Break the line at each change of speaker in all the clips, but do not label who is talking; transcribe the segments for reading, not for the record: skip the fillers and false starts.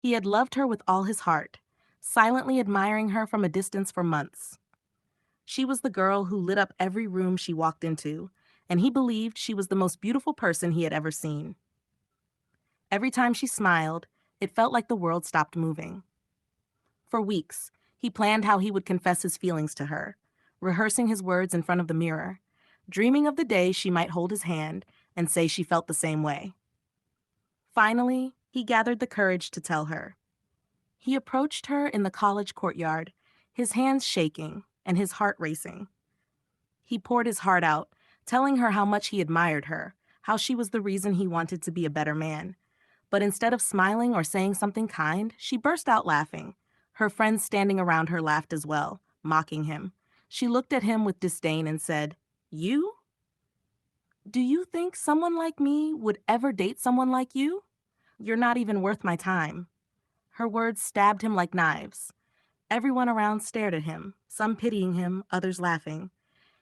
He had loved her with all his heart, silently admiring her from a distance for months. She was the girl who lit up every room she walked into, and he believed she was the most beautiful person he had ever seen. Every time she smiled, it felt like the world stopped moving. For weeks, he planned how he would confess his feelings to her, rehearsing his words in front of the mirror, dreaming of the day she might hold his hand and say she felt the same way. Finally, he gathered the courage to tell her. He approached her in the college courtyard, his hands shaking and his heart racing. He poured his heart out, telling her how much he admired her, how she was the reason he wanted to be a better man. But instead of smiling or saying something kind, she burst out laughing. Her friends standing around her laughed as well, mocking him. She looked at him with disdain and said, "You? Do you think someone like me would ever date someone like you? You're not even worth my time." Her words stabbed him like knives. Everyone around stared at him, some pitying him, others laughing.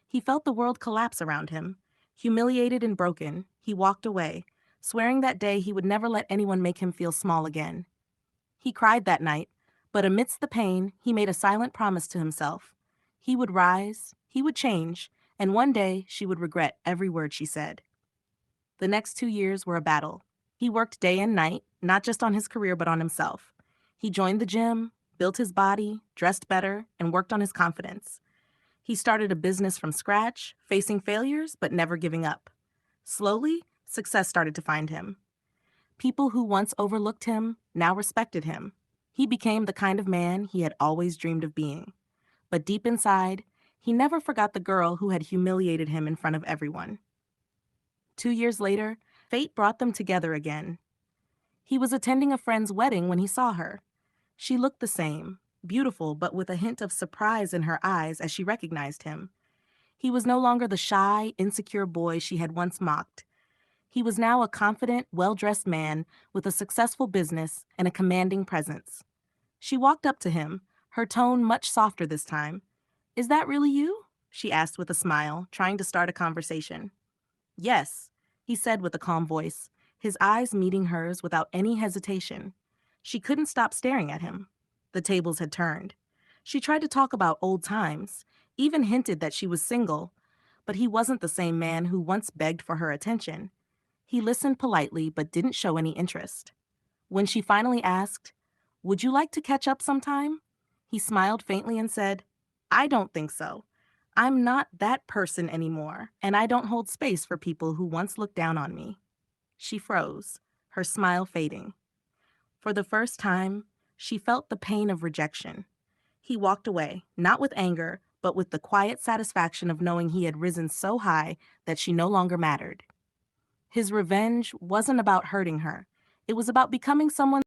He felt the world collapse around him. Humiliated and broken, he walked away, swearing that day he would never let anyone make him feel small again. He cried that night, but amidst the pain, he made a silent promise to himself. He would rise, he would change, and one day she would regret every word she said. The next 2 years were a battle. He worked day and night, not just on his career but on himself. He joined the gym, built his body, dressed better, and worked on his confidence. He started a business from scratch, facing failures but never giving up. Slowly, success started to find him. People who once overlooked him now respected him. He became the kind of man he had always dreamed of being. But deep inside, he never forgot the girl who had humiliated him in front of everyone. 2 years later, fate brought them together again. He was attending a friend's wedding when he saw her. She looked the same, beautiful but with a hint of surprise in her eyes as she recognized him. He was no longer the shy, insecure boy she had once mocked. He was now a confident, well-dressed man with a successful business and a commanding presence. She walked up to him, her tone much softer this time. "Is that really you?" she asked with a smile, trying to start a conversation. "Yes," he said with a calm voice, his eyes meeting hers without any hesitation. She couldn't stop staring at him. The tables had turned. She tried to talk about old times, even hinted that she was single, but he wasn't the same man who once begged for her attention. He listened politely but didn't show any interest. When she finally asked, "Would you like to catch up sometime?" he smiled faintly and said, "I don't think so. I'm not that person anymore, and I don't hold space for people who once looked down on me." She froze, her smile fading. For the first time, she felt the pain of rejection. He walked away, not with anger, but with the quiet satisfaction of knowing he had risen so high that she no longer mattered. His revenge wasn't about hurting her. It was about becoming someone